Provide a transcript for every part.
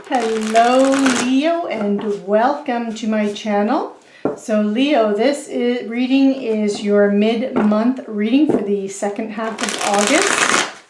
Hello Leo and welcome to my channel. So Leo, reading is your mid-month reading for the second half of August.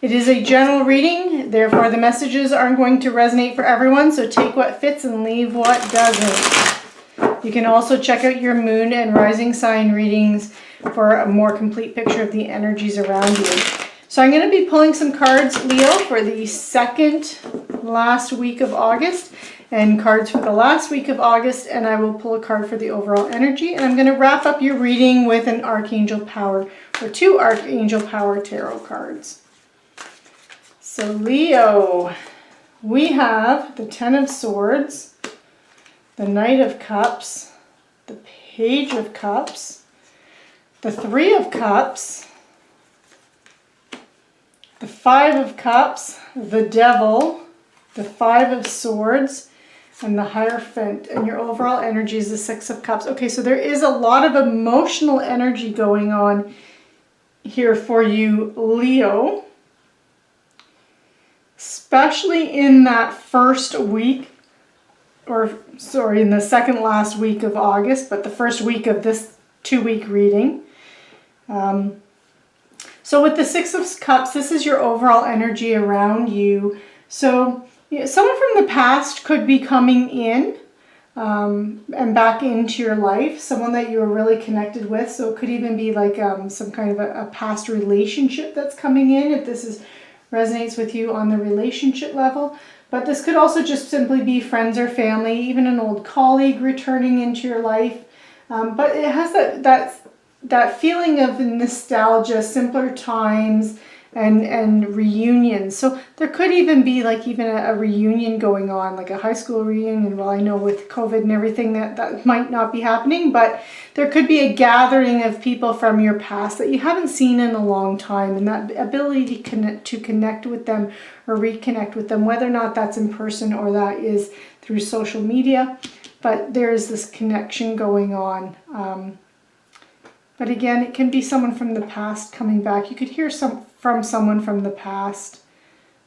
It is a general reading, therefore the messages aren't going to resonate for everyone, so take what fits and leave what doesn't. You can also check out your moon and rising sign readings for a more complete picture of the energies around you. So I'm going to be pulling some cards, Leo, for the last week of August and cards for the last week of August, and I will pull a card for the overall energy, and I'm going to wrap up your reading with an Archangel Power or two Archangel Power Tarot cards. So Leo, we have the Ten of Swords, the Knight of Cups, the Page of Cups, the Three of Cups, the Five of Cups, the Devil, the Five of Swords, and the Hierophant. And your overall energy is the Six of Cups. Okay, so there is a lot of emotional energy going on here for you, Leo. Especially in that first week, in the second last week of August, but the first week of this 2-week reading. So with the Six of Cups, this is your overall energy around you. So someone from the past could be coming in and back into your life, someone that you were really connected with. So it could even be like some kind of a past relationship that's coming in, if this resonates with you on the relationship level. But this could also just simply be friends or family, even an old colleague returning into your life. But it has that feeling of nostalgia, simpler times, and reunions. So there could even be a reunion going on, like a high school reunion. Well, I know with COVID and everything that might not be happening, but there could be a gathering of people from your past that you haven't seen in a long time, and that ability to connect with them or reconnect with them, whether or not that's in person or that is through social media. But there's this connection going on. But again, it can be someone from the past coming back. You could hear from someone from the past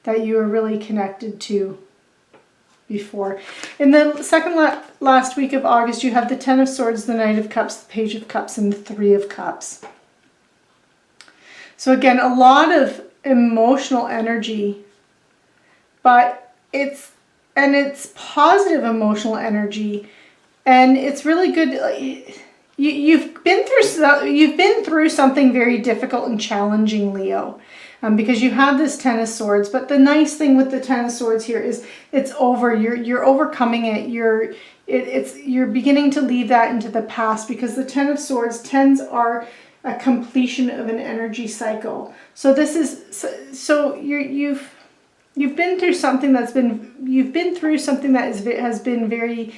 that you were really connected to before. In the second last week of August, you have the Ten of Swords, the Knight of Cups, the Page of Cups, and the Three of Cups. So again, a lot of emotional energy, but it's positive emotional energy, and it's really good. You've been through something very difficult and challenging, Leo, because you have this Ten of Swords. But the nice thing with the Ten of Swords here is it's over. You're overcoming it. You're beginning to leave that into the past, because the Ten of Swords, tens are a completion of an energy cycle. So you've been through something that has been very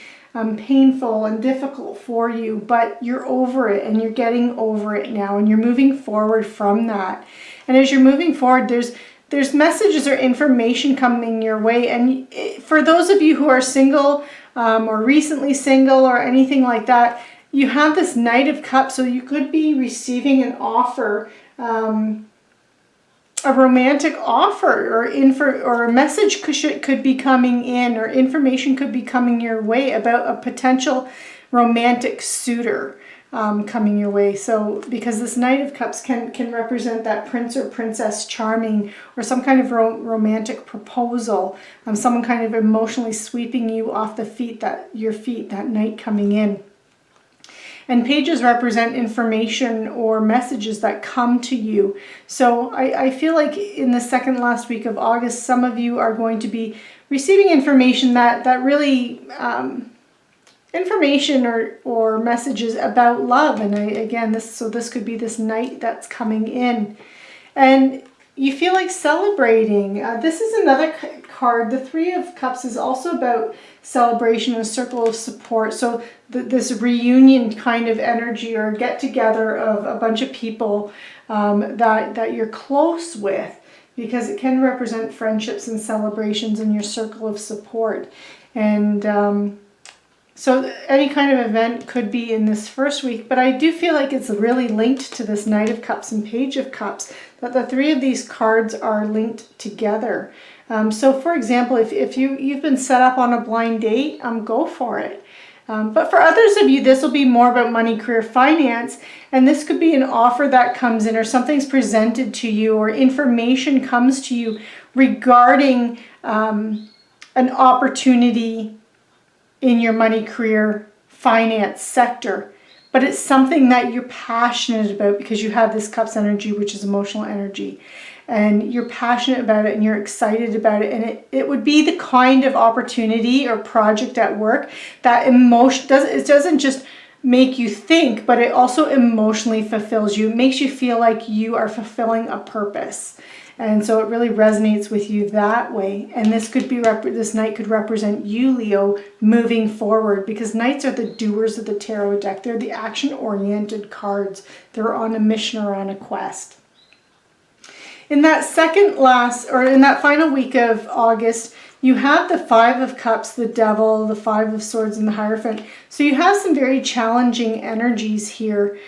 painful and difficult for you, but you're over it, and you're getting over it now, and you're moving forward from that. And as you're moving forward, there's messages or information coming your way. And for those of you who are single or recently single or anything like that, you have this Knight of Cups, so you could be receiving an offer, a romantic offer, or a message could be coming in, or information could be coming your way about a potential romantic suitor coming your way. So because this Knight of Cups can represent that prince or princess charming, or some kind of romantic proposal, someone kind of emotionally sweeping you off your feet that night coming in. And pages represent information or messages that come to you. So I feel like in the second last week of August, some of you are going to be receiving information that really, information or messages about love. And this could be this night that's coming in. And you feel like celebrating. This is another card. The Three of Cups is also about celebration and a circle of support. So this reunion kind of energy, or get together of a bunch of people that you're close with, because it can represent friendships and celebrations in your circle of support. And So any kind of event could be in this first week, but I do feel like it's really linked to this Knight of Cups and Page of Cups, that the three of these cards are linked together. So for example, if you've been set up on a blind date, go for it. But for others of you, this will be more about money, career, finance, and this could be an offer that comes in, or something's presented to you, or information comes to you regarding an opportunity in your money, career, finance sector. But it's something that you're passionate about because you have this Cups energy, which is emotional energy. And you're passionate about it and you're excited about it. And it would be the kind of opportunity or project at work that doesn't just make you think, but it also emotionally fulfills you. It makes you feel like you are fulfilling a purpose. And so it really resonates with you that way. And this could be this Knight could represent you, Leo, moving forward, because Knights are the doers of the tarot deck. They're the action-oriented cards. They're on a mission or on a quest. In that in that final week of August, you have the Five of Cups, the Devil, the Five of Swords, and the Hierophant. So you have some very challenging energies here.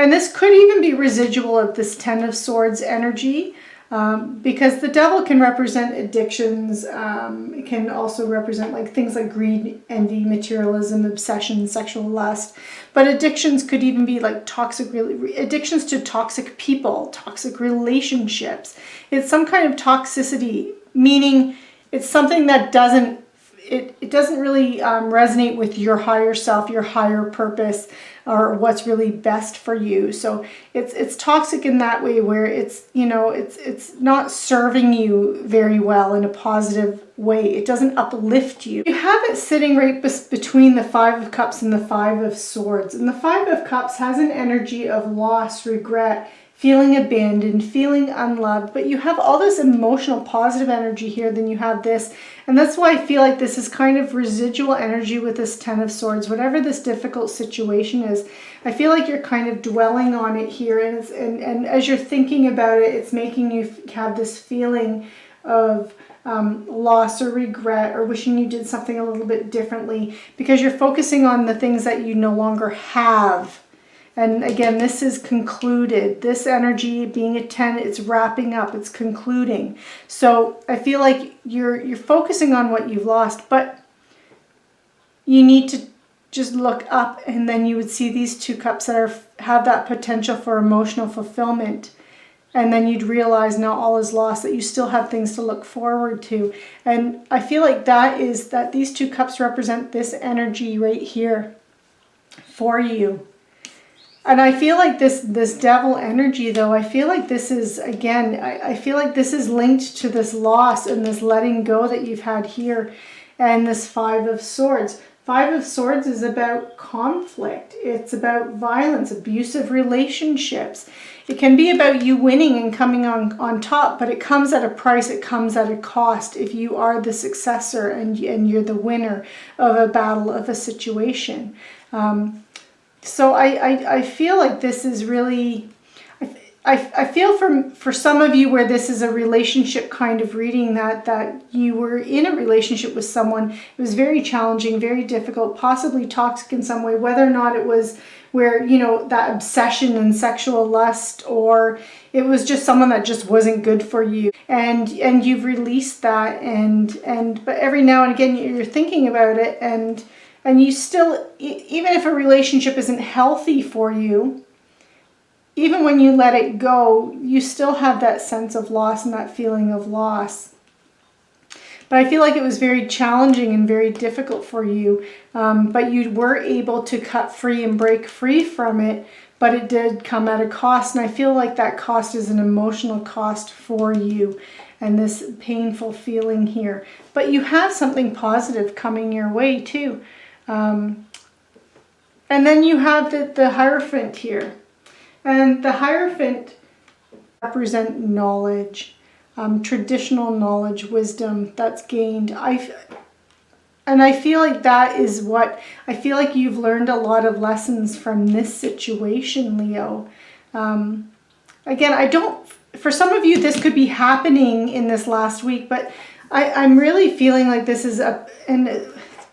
And this could even be residual of this Ten of Swords energy, because the Devil can represent addictions. It can also represent like things like greed, envy, materialism, obsession, sexual lust. But addictions could even be like addictions to toxic people, toxic relationships. It's some kind of toxicity, meaning it's something that doesn't really resonate with your higher self, your higher purpose, or what's really best for you. So it's toxic in that way, where it's not serving you very well in a positive way. It doesn't uplift you. You have it sitting right between the Five of Cups and the Five of Swords. And the Five of Cups has an energy of loss, regret, feeling abandoned, feeling unloved, but you have all this emotional positive energy here, then you have this, and that's why I feel like this is kind of residual energy with this Ten of Swords. Whatever this difficult situation is, I feel like you're kind of dwelling on it here, and as you're thinking about it, it's making you have this feeling of loss or regret, or wishing you did something a little bit differently, because you're focusing on the things that you no longer have. And again, this is concluded. This energy being a 10, it's wrapping up, it's concluding. So I feel like you're focusing on what you've lost, but you need to just look up, and then you would see these two cups that have that potential for emotional fulfillment. And then you'd realize not all is lost, that you still have things to look forward to. And I feel like that these two cups represent this energy right here for you. And I feel like this Devil energy, though, I feel like this is, again, I feel like this is linked to this loss and this letting go that you've had here, and this Five of Swords. Five of Swords is about conflict. It's about violence, abusive relationships. It can be about you winning and coming on top, but it comes at a price, it comes at a cost if you are the successor and you're the winner of a battle, of a situation. So I feel like this is really, I feel for some of you where this is a relationship kind of reading, that you were in a relationship with someone. It was very challenging, very difficult, possibly toxic in some way, whether or not it was where, that obsession and sexual lust, or it was just someone that just wasn't good for you. And you've released that, but every now and again you're thinking about it, and you still, even if a relationship isn't healthy for you, even when you let it go, you still have that sense of loss and that feeling of loss. But I feel like it was very challenging and very difficult for you, but you were able to cut free and break free from it, but it did come at a cost, and I feel like that cost is an emotional cost for you, and this painful feeling here. But you have something positive coming your way too. And then you have the Hierophant here. And the Hierophant represent knowledge, traditional knowledge, wisdom that's gained. And I feel like that is what, I feel like you've learned a lot of lessons from this situation, Leo. Again, for some of you, this could be happening in this last week, but I'm really feeling like this is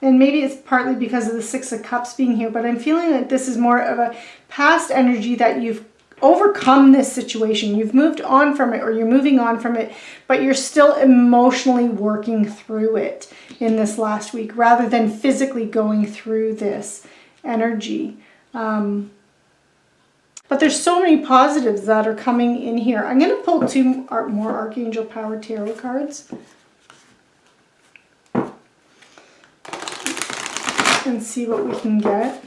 and maybe it's partly because of the Six of Cups being here, but I'm feeling like this is more of a past energy that you've overcome this situation. You've moved on from it, or you're moving on from it, but you're still emotionally working through it in this last week rather than physically going through this energy. But there's so many positives that are coming in here. I'm going to pull two more Archangel Power Tarot cards and see what we can get.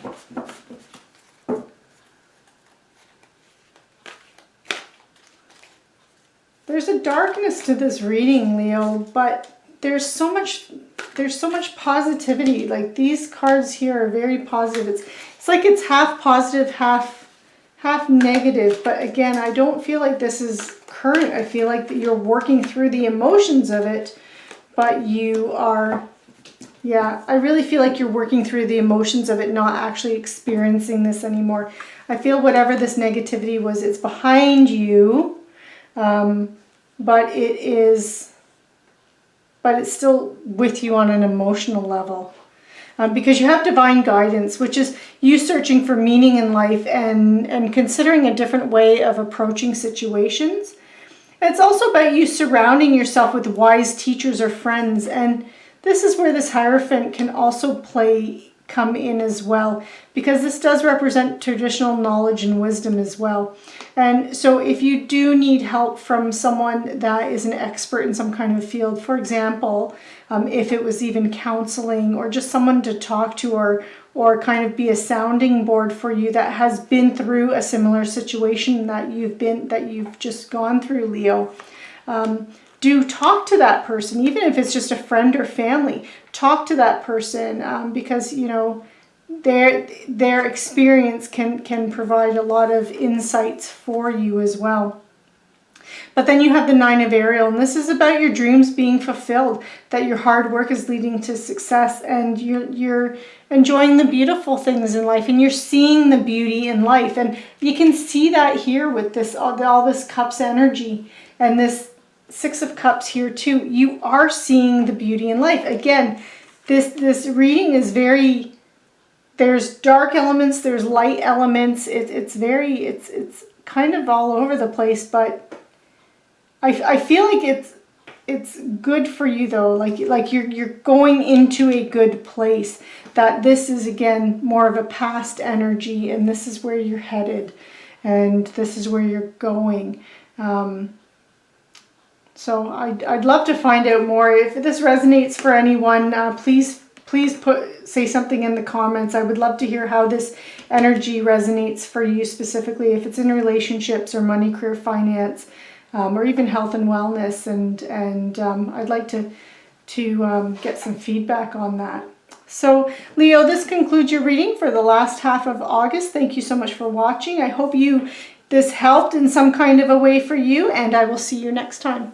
There's a darkness to this reading, Leo, but there's so much positivity. Like, these cards here are very positive. It's like it's half positive, half negative. But again, I don't feel like this is current. I feel like that you're working through the emotions of it, but you are, yeah, I really feel like you're working through the emotions of it, not actually experiencing this anymore. I feel whatever this negativity was, it's behind you. But it's still with you on an emotional level, because you have divine guidance, which is you searching for meaning in life and considering a different way of approaching situations. It's also about you surrounding yourself with wise teachers or friends, and this is where this Hierophant can also come in as well, because this does represent traditional knowledge and wisdom as well. And so if you do need help from someone that is an expert in some kind of field, for example, if it was even counseling or just someone to talk to, or kind of be a sounding board for you that has been through a similar situation that you've just gone through, Leo, do talk to that person, even if it's just a friend or family. Talk to that person, because, you know, their experience can provide a lot of insights for you as well. But then you have the Nine of Ariel, and this is about your dreams being fulfilled, that your hard work is leading to success, and you're enjoying the beautiful things in life, and you're seeing the beauty in life. And you can see that here with this all this Cups energy and this Six of Cups here too. You are seeing the beauty in life. Again, this reading is very, there's dark elements, there's light elements. It's kind of all over the place, but I feel like it's good for you though. Like you're going into a good place. That this is, again, more of a past energy, and this is where you're headed, and this is where you're going. So I'd love to find out more. If this resonates for anyone, please say something in the comments. I would love to hear how this energy resonates for you specifically, if it's in relationships or money, career, finance, or even health and wellness. And I'd like to get some feedback on that. So Leo, this concludes your reading for the last half of August. Thank you so much for watching. I hope this helped in some kind of a way for you, and I will see you next time.